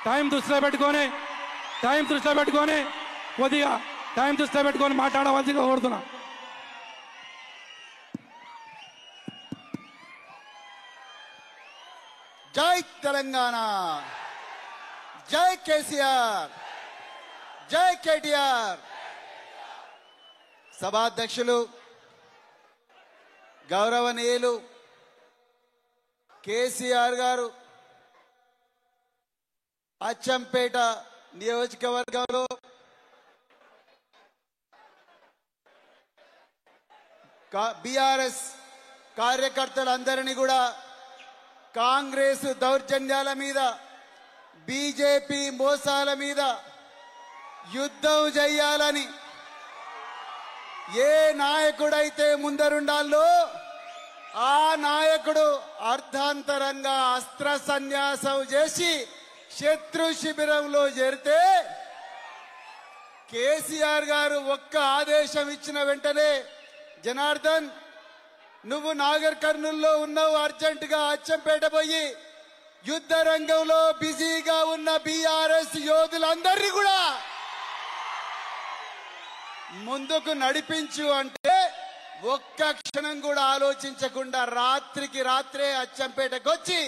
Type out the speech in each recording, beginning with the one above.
Time దృష్టిలో పెట్టుకొని కొద్దిగా టైం దృష్టిలో పెట్టుకొని మాట్లాడవలసిగా కోరుతున్నా. జై తెలంగాణ, జై కేసీఆర్, జై కేటీఆర్. సభాధ్యక్షులు గౌరవనీయులు కేసీఆర్ గారు అచ్చంపేట నియోజకవర్గంలో బీఆర్ఎస్ కార్యకర్తలందరినీ కూడా కాంగ్రెస్ దౌర్జన్యాల మీద, బీజేపీ మోసాల మీద యుద్ధం చేయాలని ఏ నాయకుడైతే ముందరుండాలో ఆ నాయకుడు అర్ధాంతరంగా అస్త్ర సన్యాసం చేసి శత్రు శిబిరంలో చేరితే కేసీఆర్ గారు ఒక్క ఆదేశం ఇచ్చిన వెంటనే, జనార్దన్ నువ్వు నాగర్ కర్నూల్లో ఉన్నావు, అర్జెంటుగా అచ్చంపేట పోయి యుద్ధ రంగంలో బిజీగా ఉన్న బీఆర్ఎస్ యోధులందరినీ కూడా ముందుకు నడిపించు అంటే ఒక్క క్షణం కూడా ఆలోచించకుండా రాత్రికి రాత్రే అచ్చంపేటకు వచ్చి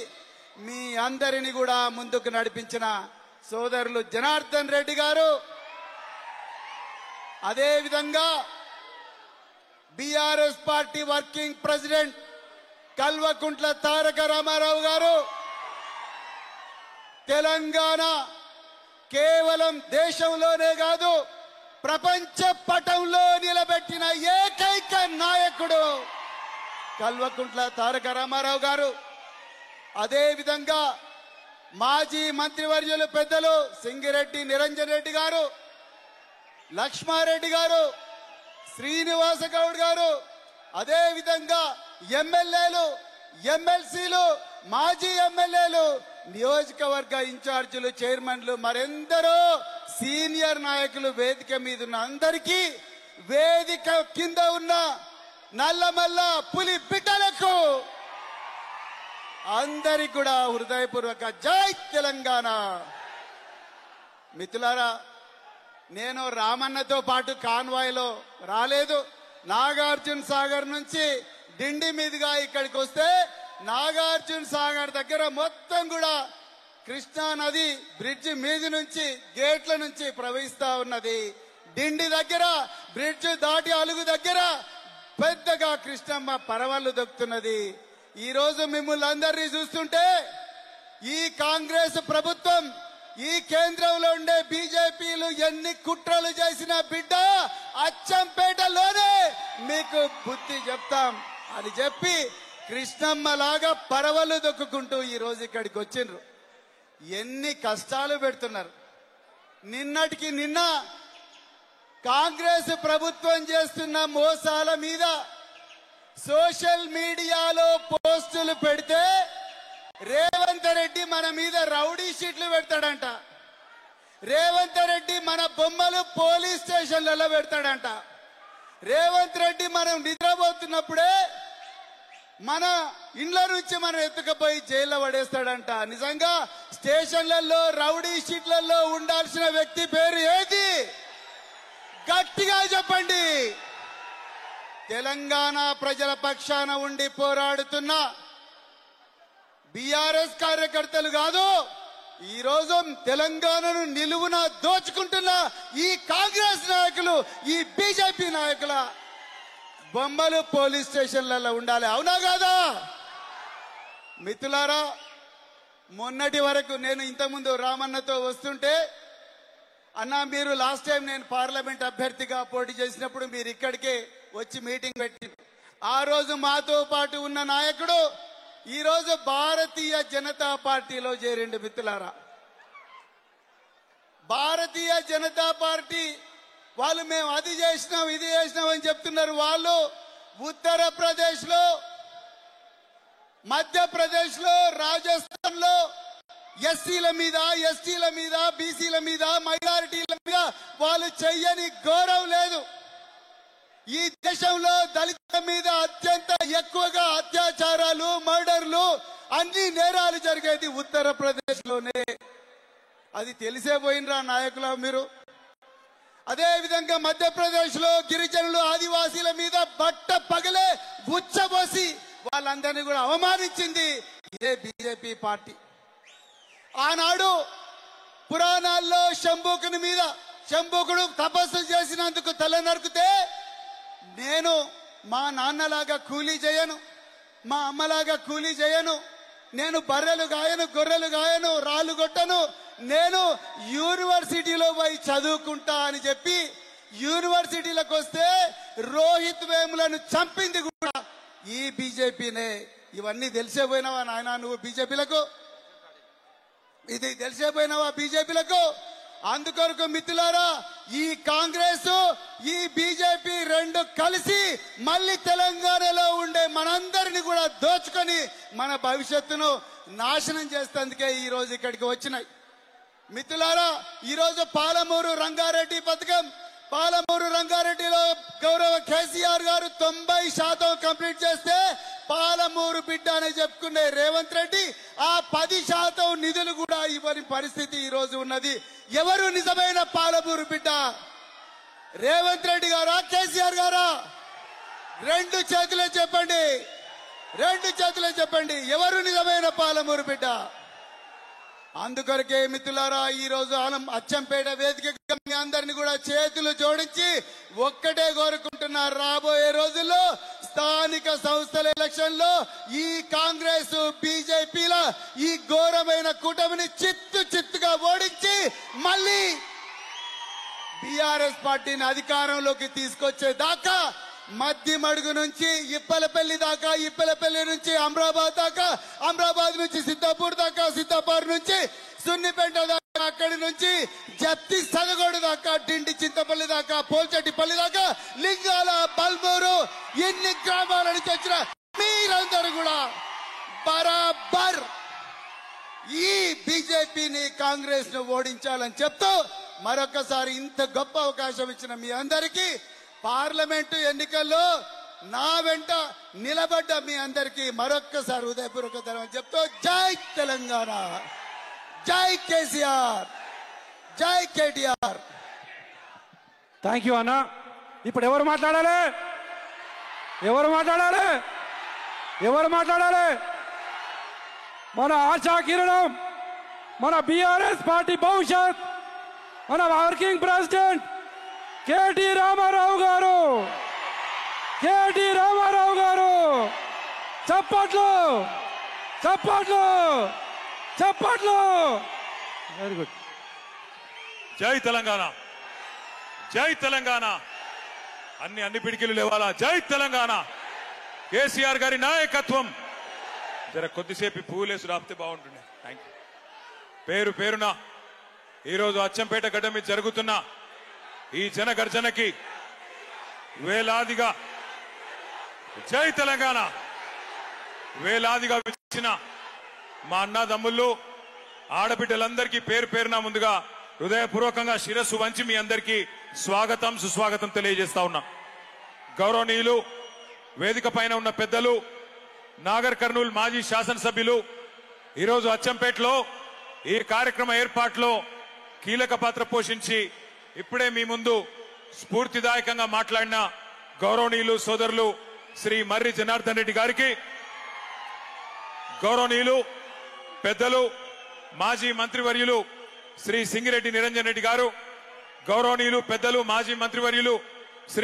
మీ అందరిని కూడా ముందుకు నడిపించిన సోదరులు జనార్దన్ రెడ్డి గారు, అదే విధంగా BRS party working president Kalvakuntla Taraka Rama Rao garu, Telangana కేవలం దేశంలోనే కాదు ప్రపంచ పటంలో నిలబెట్టిన ఏకైక నాయకుడు కల్వకుంట్ల తారక రామారావు గారు. అదే విధంగా మాజీ మంత్రివర్యులు పెద్దలు సింగిరెడ్డి నిరంజన్ రెడ్డి గారు, లక్ష్మారెడ్డి గారు, శ్రీనివాస గౌడ్ గారు, అదే విధంగా ఎమ్మెల్యేలు, ఎమ్మెల్సీలు, మాజీ ఎమ్మెల్యేలు, నియోజకవర్గ ఇన్ఛార్జీలు, చైర్మన్లు, మరెందరో సీనియర్ నాయకులు వేదిక మీద ఉన్న అందరికీ, వేదిక కింద ఉన్న నల్లమల్ల పులి బిడ్డలకు అందరికి కూడా హృదయపూర్వక జై తెలంగాణ. మిత్రులారా, నేను రామన్నతో పాటు కాన్వాయ్లో రాలేదు. నాగార్జున సాగర్ నుంచి డిండి మీదుగా ఇక్కడికి వస్తే నాగార్జున సాగర్ దగ్గర మొత్తం కూడా కృష్ణా నది బ్రిడ్జి మీద నుంచి గేట్ల నుంచి ప్రవహిస్తా ఉన్నది. డిండి దగ్గర బ్రిడ్జ్ దాటి అలుగు దగ్గర పెద్దగా కృష్ణమ్మ పరవళ్ళు దొక్కుతున్నది. ఈ రోజు మిమ్మల్ని అందరినీ చూస్తుంటే ఈ కాంగ్రెస్ ప్రభుత్వం, ఈ కేంద్రంలో ఉండే బీజేపీలు ఎన్ని కుట్రలు చేసిన బిడ్డ అచ్చంపేటలోనే మీకు బుద్ధి చెప్తాం అని చెప్పి కృష్ణమ్మ లాగా పరవలు దొక్కుంటూ ఈ రోజు ఇక్కడికి వచ్చిండ్రు. ఎన్ని కష్టాలు పెడుతున్నారు. నిన్నటికి నిన్న కాంగ్రెస్ ప్రభుత్వం చేస్తున్న మోసాల మీద సోషల్ మీడియాలో పోస్టులు పెడితే రేవంత్ రెడ్డి మన మీద రౌడీ షీట్లు పెడతాడంట. రేవంత్ రెడ్డి మన బొమ్మలు పోలీస్ స్టేషన్లలో పెడతాడంట. రేవంత్ రెడ్డి మనం నిద్రపోతున్నప్పుడే మన ఇండ్ల నుంచి మనం ఎత్తుకుపోయి జైల్లో పడేస్తాడంట. నిజంగా స్టేషన్లలో రౌడీ షీట్లలో ఉండాల్సిన వ్యక్తి పేరు ఏది? గట్టిగా చెప్పండి. తెలంగాణ ప్రజల పక్షాన ఉండి పోరాడుతున్న బీఆర్ఎస్ కార్యకర్తలు కాదు, ఈ రోజు తెలంగాణను నిలువున దోచుకుంటున్న ఈ కాంగ్రెస్ నాయకులు, ఈ బీజేపీ నాయకుల బొమ్మలు పోలీస్ స్టేషన్లలో ఉండాలి. అవునా కాదా? మిత్రులారా, మొన్నటి వరకు నేను ఇంతకుముందు రామన్నతో వస్తుంటే, అన్నా మీరు లాస్ట్ టైం నేను పార్లమెంట్ అభ్యర్థిగా పోటీ చేసినప్పుడు మీరు ఇక్కడికే వచ్చి మీటింగ్ పెట్టి, ఆ రోజు మాతో పాటు ఉన్న నాయకుడు ఈ రోజు భారతీయ జనతా పార్టీలో చేరిండు. మిత్రులారా, భారతీయ జనతా పార్టీ వాళ్ళు మేము అది చేసినాం ఇది చేసినాం అని చెప్తున్నారు. వాళ్ళు ఉత్తరప్రదేశ్ లో, మధ్యప్రదేశ్ లో, రాజస్థాన్ లో ఎస్సీల మీద, ఎస్టీల మీద, బీసీల మీద, మైనారిటీల మీద వాళ్ళు చెయ్యని గౌరవం లేదు. ఈ దేశంలో దళితుల మీద అత్యంత ఎక్కువగా అత్యాచారాలు, మర్డర్లు, అన్ని నేరాలు జరిగేది ఉత్తరప్రదేశ్ లోనే. అది తెలిసే పోయినరా నాయకుల మీరు. అదే విధంగా మధ్యప్రదేశ్ లో గిరిజనులు ఆదివాసీల మీద బట్ట పగలే ఉచ్చబోసి వాళ్ళందరినీ కూడా అవమానించింది ఇదే బీజేపీ పార్టీ. ఆనాడు పురాణాల్లో శంభుకుడు తపస్సు చేసినందుకు తల నరికితే నేను మా నాన్నలాగా కూలీ చేయను, మా అమ్మలాగా కూలీ చేయను, నేను బర్రెలు గాయను, గొర్రెలు గాయను, రాళ్ళు కొట్టను, నేను యూనివర్సిటీలో పోయి చదువుకుంటా అని చెప్పి యూనివర్సిటీలకు వస్తే రోహిత్ వేములను చంపింది కూడా ఈ బీజేపీనే. ఇవన్నీ తెలిసే పోయినావా నాయన నువ్వు బీజేపీలకు? ఇది తెలిసే పోయినావా బీజేపీలకు? అందుకొరకు మిత్రులారా, ఈ కాంగ్రెస్ ఈ బీజేపీ రెండు కలిసి మళ్ళీ తెలంగాణలో ఉండే మనందరిని కూడా దోచుకొని మన భవిష్యత్తును నాశనం చేసేందుకే ఈ రోజు ఇక్కడికి వచ్చినాయి. మిత్రులారా, ఈరోజు పాలమూరు రంగారెడ్డి పథకం, పాలమూరు రంగారెడ్డిలో గౌరవ కేసీఆర్ గారు 90% కంప్లీట్ చేస్తే పాలమూరు బిడ్డ అని చెప్పుకునే రేవంత్ రెడ్డి ఆ 10% నిధులు కూడా ఇవ్వని పరిస్థితి ఈ రోజు ఉన్నది. ఎవరు నిజమైన పాలమూరు బిడ్డ? రేవంత్ రెడ్డి గారా, కేసీఆర్ గారా? రెండు చేతులే చెప్పండి, రెండు చేతులే చెప్పండి, ఎవరు నిజమైన పాలమూరు బిడ్డ? అందుకొరకే మిత్రులారా, ఈ రోజు అచ్చంపేట వేదిక మీ అందరినీ కూడా చేతులు జోడించి ఒక్కటే కోరుకుంటున్నారు, రాబోయే రోజుల్లో స్థానిక సంస్థల ఎలక్షన్ లో ఈ కాంగ్రెస్ బీజేపీల ఈ ఘోరమైన కూటమిని చిత్తుగా ఓడించి మళ్ళీ బీఆర్ఎస్ పార్టీని అధికారంలోకి తీసుకొచ్చే దాకా మధ్యమడుగు నుంచి ఇప్పలపల్లి దాకా, ఇప్పలపల్లి నుంచి అమరాబాద్ దాకా, అమరాబాద్ నుంచి సిద్ధాపూర్ దాకా, సిద్ధాపూర్ నుంచి సున్నిపేట దాకా, అక్కడి నుంచి జప్తి సదగోడు దాకా, డిండి చింతపల్లి దాకా, పోల్చెట్టిపల్లి దాకా, లింగాల, బల్మూరు, ఎన్ని గ్రామాల నుంచి వచ్చిన మీరందరూ కూడా బరాబర్ ఈ బీజేపీని కాంగ్రెస్ ను ఓడించాలని చెప్తూ మరొకసారి ఇంత గొప్ప అవకాశం ఇచ్చిన మీ అందరికీ, పార్లమెంటు ఎన్నికల్లో నా వెంట నిలబడ్డ మీ అందరికీ మరొక్కసారి హృదయపూర్వక ధన్యవాదాలు చెప్తూ జై తెలంగాణ, జై కేసీఆర్, జై కేటీఆర్. థ్యాంక్ యూ అన్న. ఇప్పుడు ఎవరు మాట్లాడాలి? ఎవరు మాట్లాడాలి? ఎవరు మాట్లాడాలి? మన ఆశా కిరణం, మన బీఆర్ఎస్ పార్టీ భవిష్యత్, మన వర్కింగ్ ప్రెసిడెంట్ కేటీ రామారావు గారు, కేటీ రామారావు గారు. చప్పట్లు, చప్పట్లు, చప్పట్లు. Very good. జై తెలంగాణ, జై తెలంగాణ. అన్ని పిడికిలు లేవాలా. జై తెలంగాణ. కేసీఆర్ గారి నాయకత్వం. జర కొద్దిసేపు పువ్వులేసి రాపితే బాగుంటుండే. Thank you. పేరు పేరున ఈరోజు అచ్చంపేట గడ్డ మీద జరుగుతున్న ఈ జన గర్జనకి వేలాదిగా జై తెలంగాణ వేలాదిగా వచ్చిన మా అన్నదమ్ముళ్ళు, ఆడబిడ్డలందరికీ పేరు పేరున ముందుగా హృదయపూర్వకంగా శిరస్సు వంచి మీ అందరికీ స్వాగతం సుస్వాగతం తెలియజేస్తా ఉన్నా. గౌరవనీయులు, వేదిక పైన ఉన్న పెద్దలు, నాగర్ కర్నూల్ మాజీ శాసనసభ్యులు, ఈరోజు అచ్చంపేటలో ఈ కార్యక్రమ ఏర్పాట్లో కీలక పాత్ర పోషించి ఇప్పుడే మీ ముందు స్ఫూర్తిదాయకంగా మాట్లాడిన గౌరవనీయులు సోదరులు శ్రీ మర్రి జనార్దన్ రెడ్డి గారికి, గౌరవనీయులు పెద్దలు మాజీ మంత్రివర్యులు శ్రీ సింగిరెడ్డి నిరంజన్ రెడ్డి గారు, గౌరవనీయులు పెద్దలు మాజీ మంత్రివర్యులు శ్రీ